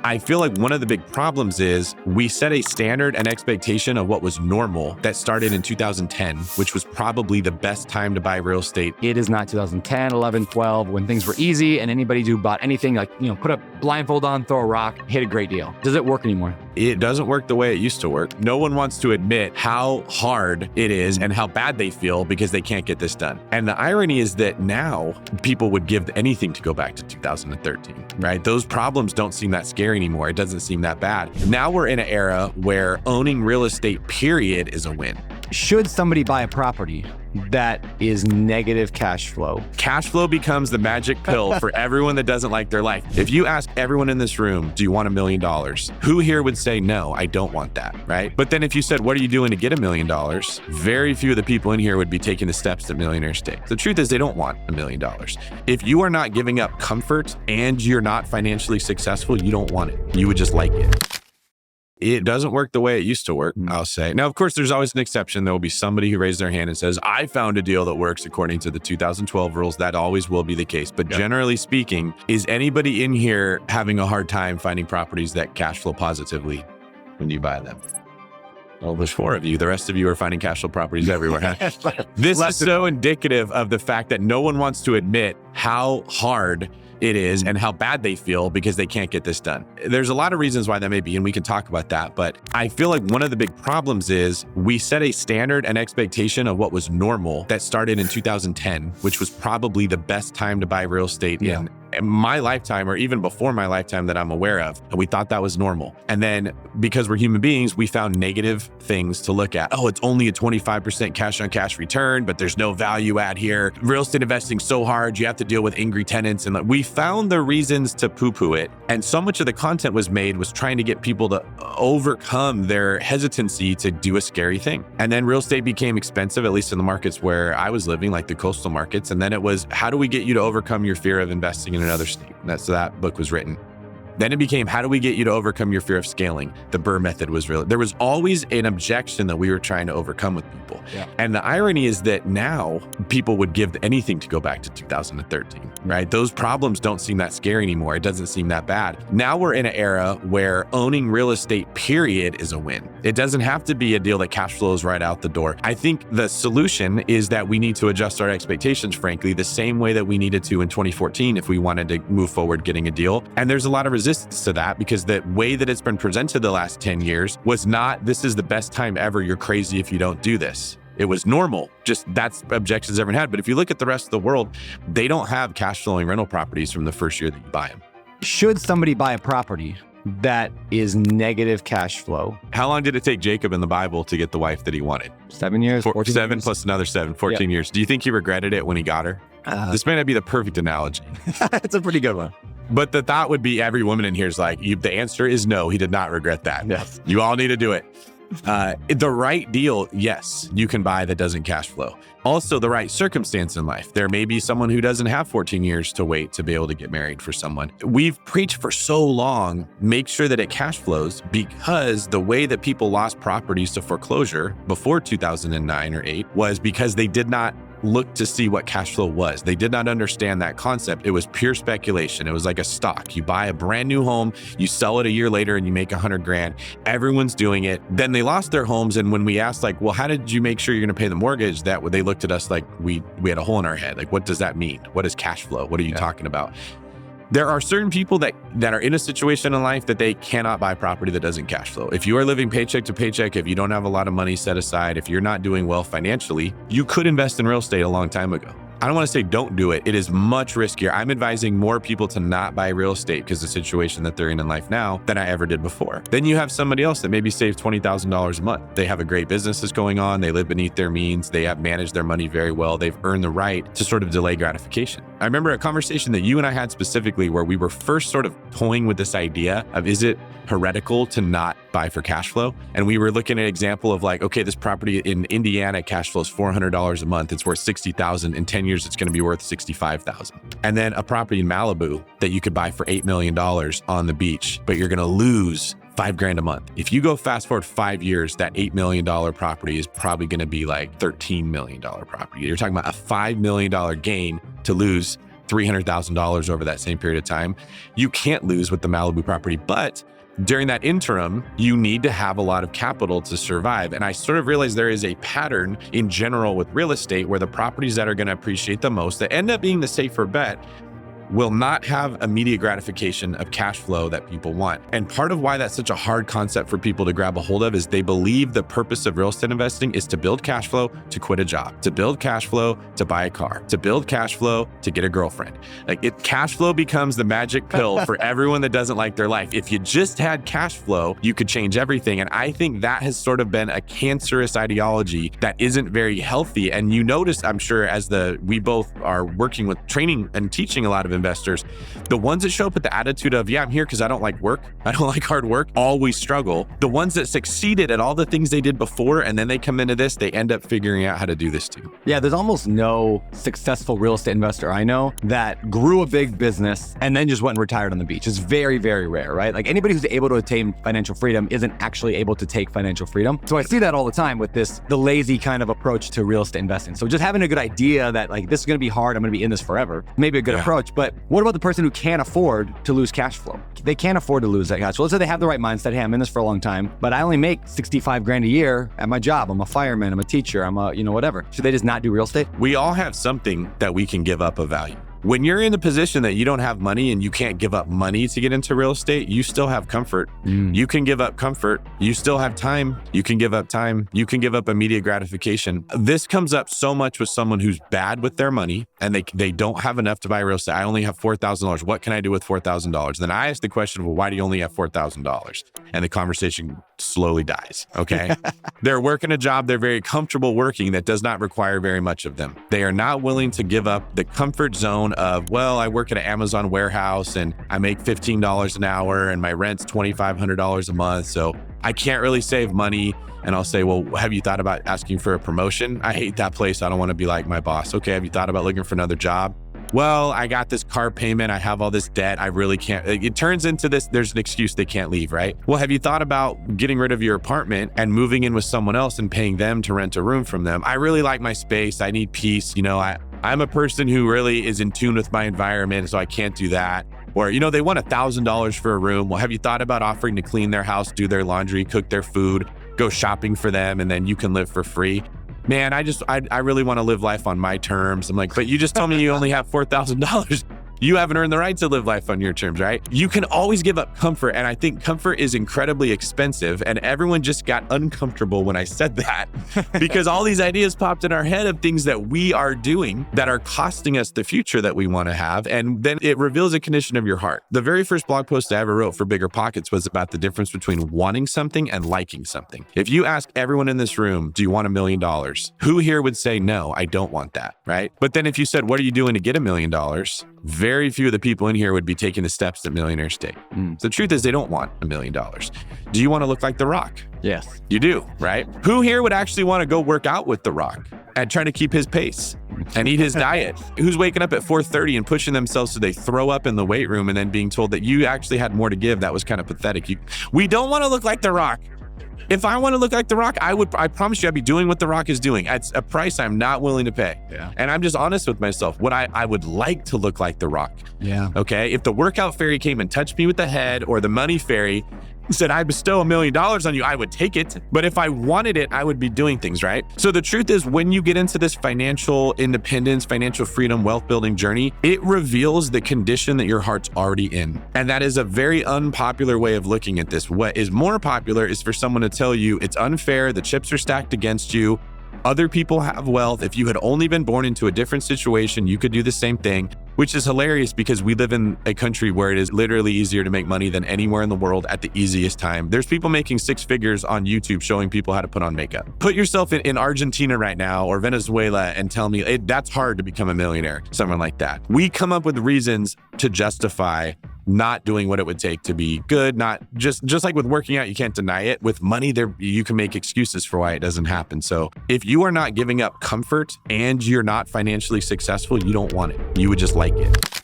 I feel like one of the big problems is we set a standard and expectation of what was normal that started in 2010, which was probably the best time to buy real estate. It is not 2010, 11, 12, when things were easy and anybody who bought anything, like, put a blindfold on, throw a rock, hit a great deal. Does it work anymore? It doesn't work the way it used to work. No one wants to admit how hard it is and how bad they feel because they can't get this done. And the irony is that now people would give anything to go back to 2013, right? Those problems don't seem that scary anymore. It doesn't seem that bad. Now we're in an era where owning real estate, period, is a win. Should somebody buy a property that is negative cash flow? Cash flow becomes the magic pill for everyone that doesn't like their life. If you ask everyone in this room, do you want $1 million? Who here would say, no, I don't want that, right? But then if you said, what are you doing to get $1 million? Very few of the people in here would be taking the steps that millionaires take. The truth is they don't want $1 million. If you are not giving up comfort and you're not financially successful, you don't want it. You would just like it. It doesn't work the way it used to work, I'll say. Now, of course, there's always an exception. There will be somebody who raised their hand and says, I found a deal that works according to the 2012 rules. That always will be the case. But generally speaking, is anybody in here having a hard time finding properties that cash flow positively when you buy them? Well, there's 4 of you. The rest of you are finding cash flow properties everywhere. This is so indicative of the fact that no one wants to admit how hard it is and how bad they feel because they can't get this done. There's a lot of reasons why that may be, and we can talk about that. But I feel like one of the big problems is we set a standard and expectation of what was normal that started in 2010, which was probably the best time to buy real estate in my lifetime, or even before my lifetime that I'm aware of. And we thought that was normal. And then because we're human beings, we found negative things to look at. Oh, it's only a 25% cash on cash return, but there's no value add here. Real estate investing so hard, you have to deal with angry tenants. And we found the reasons to poo-poo it. And so much of the content was trying to get people to overcome their hesitancy to do a scary thing. And then real estate became expensive, at least in the markets where I was living, like the coastal markets. And then it was, how do we get you to overcome your fear of investing in another state? So that book was written. Then it became, how do we get you to overcome your fear of scaling? The Burr method was real. There was always an objection that we were trying to overcome with people. And the irony is that now people would give anything to go back to 2013, right? Those problems don't seem that scary anymore. It doesn't seem that bad. Now we're in an era where owning real estate, period, is a win. It doesn't have to be a deal that cash flows right out the door. I think the solution is that we need to adjust our expectations, frankly, the same way that we needed to in 2014 if we wanted to move forward getting a deal. And there's a lot of resistance to that because the way that it's been presented the last 10 years was not, this is the best time ever, you're crazy if you don't do this. It was normal, just that's objections everyone had. But if you look at the rest of the world, they don't have cash flowing rental properties from the first year that you buy them. Should somebody buy a property that is negative cash flow? How long did it take Jacob in the Bible to get the wife that he wanted? 7 years, 14 7 years. plus another 7, 14 years. Do you think he regretted it when he got her? This may not be the perfect analogy. It's a pretty good one. But the thought would be every woman in here is like, the answer is no, he did not regret that. Yes. You all need to do it. The right deal, yes, you can buy that doesn't cash flow. Also, the right circumstance in life. There may be someone who doesn't have 14 years to wait to be able to get married for someone. We've preached for so long, make sure that it cash flows, because the way that people lost properties to foreclosure before 2009 or 8 was because they did not look to see what cash flow was. They did not understand that concept. It was pure speculation. It was like a stock. You buy a brand new home, you sell it a year later and you make $100,000. Everyone's doing it. Then they lost their homes. And when we asked like, well, how did you make sure you're going to pay the mortgage? They looked at us like we had a hole in our head. Like, what does that mean? What is cash flow? What are you talking about? There are certain people that are in a situation in life that they cannot buy property that doesn't cash flow. If you are living paycheck to paycheck, if you don't have a lot of money set aside, if you're not doing well financially, you could invest in real estate a long time ago. I don't want to say don't do it. It is much riskier. I'm advising more people to not buy real estate because of the situation that they're in life now than I ever did before. Then you have somebody else that maybe saves $20,000 a month. They have a great business that's going on. They live beneath their means. They have managed their money very well. They've earned the right to sort of delay gratification. I remember a conversation that you and I had specifically where we were first sort of toying with this idea of, is it heretical to not buy for cash flow? And we were looking at an example of like, okay, this property in Indiana cash flows $400 a month. It's worth $60,000. In 10 years, it's going to be worth $65,000. And then a property in Malibu that you could buy for $8 million on the beach, but you're going to lose $5,000 a month. If you go fast forward 5 years, that $8 million property is probably going to be like $13 million property. You're talking about a $5 million gain to lose $300,000 over that same period of time. You can't lose with the Malibu property, but during that interim, you need to have a lot of capital to survive. And I sort of realized there is a pattern in general with real estate where the properties that are going to appreciate the most, that end up being the safer bet, will not have immediate gratification of cash flow that people want. And part of why that's such a hard concept for people to grab a hold of is they believe the purpose of real estate investing is to build cash flow to quit a job, to build cash flow to buy a car, to build cash flow to get a girlfriend. Cash flow becomes the magic pill for everyone that doesn't like their life. If you just had cash flow, you could change everything. And I think that has sort of been a cancerous ideology that isn't very healthy. And you notice, I'm sure, as we both are working with training and teaching a lot of investors, the ones that show up with the attitude of, yeah, I'm here because I don't like work, I don't like hard work, always struggle. The ones that succeeded at all the things they did before, and then they come into this, they end up figuring out how to do this too. Yeah, there's almost no successful real estate investor I know that grew a big business and then just went and retired on the beach. It's very, very rare, right? Like anybody who's able to attain financial freedom isn't actually able to take financial freedom. So I see that all the time with the lazy kind of approach to real estate investing. So just having a good idea that like, this is going to be hard, I'm going to be in this forever, maybe a good approach. But what about the person who can't afford to lose cash flow? They can't afford to lose that cash flow. Let's say they have the right mindset. Hey, I'm in this for a long time, but I only make 65 grand a year at my job. I'm a fireman, I'm a teacher, I'm a, whatever. Should they just not do real estate? We all have something that we can give up of value. When you're in a position that you don't have money and you can't give up money to get into real estate, you still have comfort. You can give up comfort. You still have time. You can give up time. You can give up immediate gratification. This comes up so much with someone who's bad with their money and they don't have enough to buy real estate. I only have $4,000. What can I do with $4,000? Then I ask the question, well, why do you only have $4,000? And the conversation slowly dies, okay? They're working a job they're very comfortable working that does not require very much of them. They are not willing to give up the comfort zone of, well, I work at an Amazon warehouse and I make $15 an hour and my rent's $2,500 a month. So I can't really save money. And I'll say, well, have you thought about asking for a promotion? I hate that place. I don't want to be like my boss. Okay, have you thought about looking for another job? Well, I got this car payment. I have all this debt. I really can't. It turns into this, there's an excuse they can't leave, right? Well, have you thought about getting rid of your apartment and moving in with someone else and paying them to rent a room from them? I really like my space. I need peace. I'm a person who really is in tune with my environment, so I can't do that. Or, they want $1,000 for a room. Well, have you thought about offering to clean their house, do their laundry, cook their food, go shopping for them, and then you can live for free? Man, I really want to live life on my terms. I'm like, but you just told me you only have $4,000. You haven't earned the right to live life on your terms, right? You can always give up comfort. And I think comfort is incredibly expensive. And everyone just got uncomfortable when I said that because all these ideas popped in our head of things that we are doing that are costing us the future that we want to have. And then it reveals a condition of your heart. The very first blog post I ever wrote for Bigger Pockets was about the difference between wanting something and liking something. If you ask everyone in this room, do you want $1 million? Who here would say, no, I don't want that, right? But then if you said, what are you doing to get $1 million? Very few of the people in here would be taking the steps that millionaires take. The truth is they don't want $1 million. Do you want to look like The Rock? Yes. You do, right? Who here would actually want to go work out with The Rock and try to keep his pace and eat his diet? Who's waking up at 4:30 and pushing themselves so they throw up in the weight room and then being told that you actually had more to give? That was kind of pathetic. We don't want to look like The Rock. If I want to look like The Rock, I promise you I'd be doing what The Rock is doing at a price I'm not willing to pay. Yeah. And I'm just honest with myself. What I would like to look like The Rock. Yeah. Okay. If the workout fairy came and touched me with the head, or the money fairy said, I bestow $1 million on you, I would take it. But if I wanted it, I would be doing things, right? So the truth is, when you get into this financial independence, financial freedom, wealth building journey, it reveals the condition that your heart's already in. And that is a very unpopular way of looking at this. What is more popular is for someone to tell you it's unfair, the chips are stacked against you, other people have wealth. If you had only been born into a different situation, you could do the same thing, which is hilarious because we live in a country where it is literally easier to make money than anywhere in the world at the easiest time. There's people making 6 figures on YouTube showing people how to put on makeup. Put yourself in Argentina right now or Venezuela and tell me that's hard to become a millionaire, someone like that. We come up with reasons to justify not doing what it would take to be good. Not just like with working out, you can't deny it. With money, you can make excuses for why it doesn't happen. So if you are not giving up comfort and you're not financially successful, you don't want it. You would just like it.